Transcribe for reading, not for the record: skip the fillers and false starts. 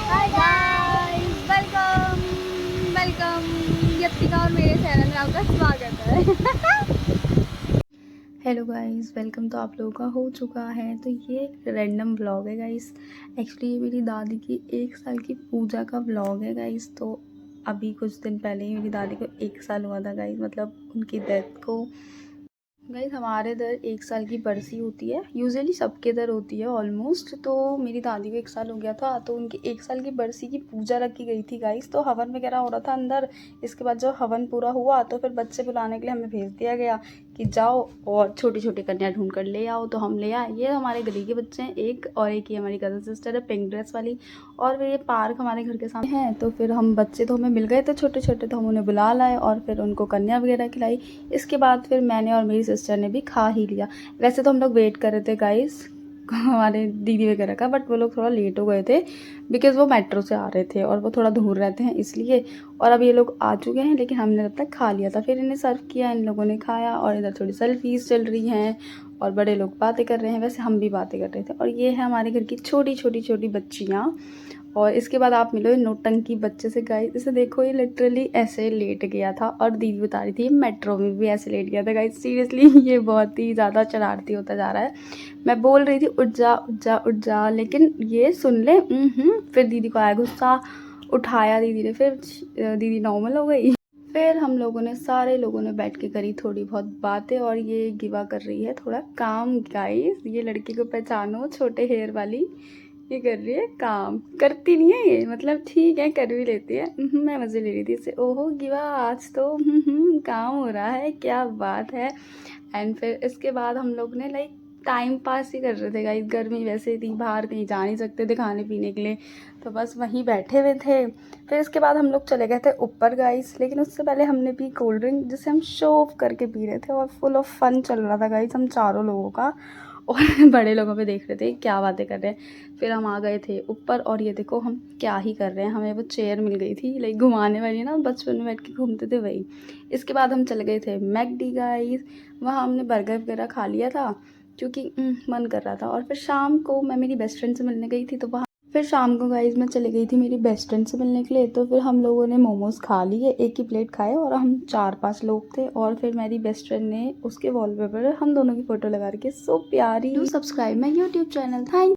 Hi guys, welcome welcome. यतिका और मेरे चैनल में आपका स्वागत है। Hello guys, welcome. तो आप लोगों का हो चुका है। तो ये एक रैंडम व्लॉग है गाइस। एक्चुअली ये मेरी दादी की 1 साल की पूजा का व्लॉग है गाइस। तो अभी कुछ दिन पहले ही मेरी दादी को 1 साल हुआ था गाइस, मतलब उनकी डेथ को। गाइस हमारे इधर 1 साल की बरसी होती है, यूजुअली सबके इधर होती है ऑलमोस्ट। तो मेरी दादी को 1 साल हो गया था, तो उनकी 1 साल की बरसी की पूजा रखी गई थी गाइस। तो हवन वगैरह हो रहा था अंदर। इसके बाद जब हवन पूरा हुआ तो फिर बच्चे बुलाने के लिए हमें भेज दिया गया कि जाओ और छोटी छोटी कन्या ढूंढ कर ले आओ। तो हम ले आए। ये हमारे गली के बच्चे हैं, एक और एक ही हमारी कज़न सिस्टर है, पिंक ड्रेस वाली। और फिर ये पार्क हमारे घर के सामने है। तो फिर हम बच्चे तो हमें मिल गए थे छोटे छोटे, तो हम उन्हें बुला लाए और फिर उनको कन्या वगैरह खिलाई। इसके बाद फिर मैंने और मेरी सिस्टर ने भी खा ही लिया। वैसे तो हम लोग वेट कर रहे थे गाइस हमारे दीदी वगैरह का, बट वो लोग थोड़ा लेट हो गए थे बिकॉज़ वो मेट्रो से आ रहे थे और वो थोड़ा दूर रहते हैं इसलिए। और अब ये लोग आ चुके हैं, लेकिन हमने तब तक खा लिया था। फिर इन्हें सर्व किया, इन लोगों ने खाया और इधर थोड़ी सेल्फीज चल रही हैं और बड़े लोग बातें कर रहे हैं। वैसे हम भी बातें कर रहे थे। और ये है हमारे घर की छोटी छोटी छोटी बच्चियाँ। और इसके बाद आप मिलो नौटंकी बच्चे से गाइस। इसे देखो, ये लिटरली ऐसे लेट गया था और दीदी बता रही थी ये मेट्रो में भी ऐसे लेट गया था गाइस। सीरियसली ये बहुत ही ज़्यादा शरारती होता जा रहा है। मैं बोल रही थी उठ जा उठ जा उठ जा, लेकिन ये सुन ले। फिर दीदी को आया गुस्सा, उठाया दीदी ने, फिर दीदी नॉर्मल हो गई। फिर हम लोगों ने सारे लोगों ने बैठ के करी थोड़ी बहुत बातें। और ये गिवा कर रही है थोड़ा काम गाइस। ये लड़की को पहचानो, छोटे हेयर वाली, ये कर रही है काम। करती नहीं है ये, मतलब ठीक है कर भी लेती है। मैं मज़े ले रही थी इससे। ओहो गिवा, आज तो काम हो रहा है, क्या बात है। एंड फिर इसके बाद हम लोग ने लाइक टाइम पास ही कर रहे थे गाइस। गर्मी वैसे थी, बाहर कहीं जा नहीं सकते थे खाने पीने के लिए, तो बस वहीं बैठे हुए थे। फिर इसके बाद हम लोग चले गए थे ऊपर गाइस, लेकिन उससे पहले हमने पी कोल्ड ड्रिंक, जिसे हम शो ऑफ करके पी रहे थे। और फुल ऑफ फन चल रहा था गाइस, हम चारों लोगों का। और बड़े लोगों पे देख रहे थे क्या बातें कर रहे हैं। फिर हम आ गए थे ऊपर और ये देखो हम क्या ही कर रहे हैं। हमें वो चेयर मिल गई थी लाइक घुमाने वाली ना, बचपन में बैठ के घूमते थे वही। इसके बाद हम चले गए थे मैकडी गाइस। वहाँ हमने बर्गर वगैरह खा लिया था क्योंकि मन कर रहा था। और फिर शाम को मैं मेरी बेस्ट फ्रेंड से मिलने गई थी, तो वहाँ फिर शाम को गाइस मैं चली गई थी मेरी बेस्ट फ्रेंड से मिलने के लिए। तो फिर हम लोगों ने मोमोज़ खा लिए, एक ही प्लेट खाए और हम 4-5 लोग थे। और फिर मेरी बेस्ट फ्रेंड ने उसके वॉलपेपर हम दोनों की फ़ोटो लगा रखी है, सो प्यारी। Do subscribe my YouTube channel. Thank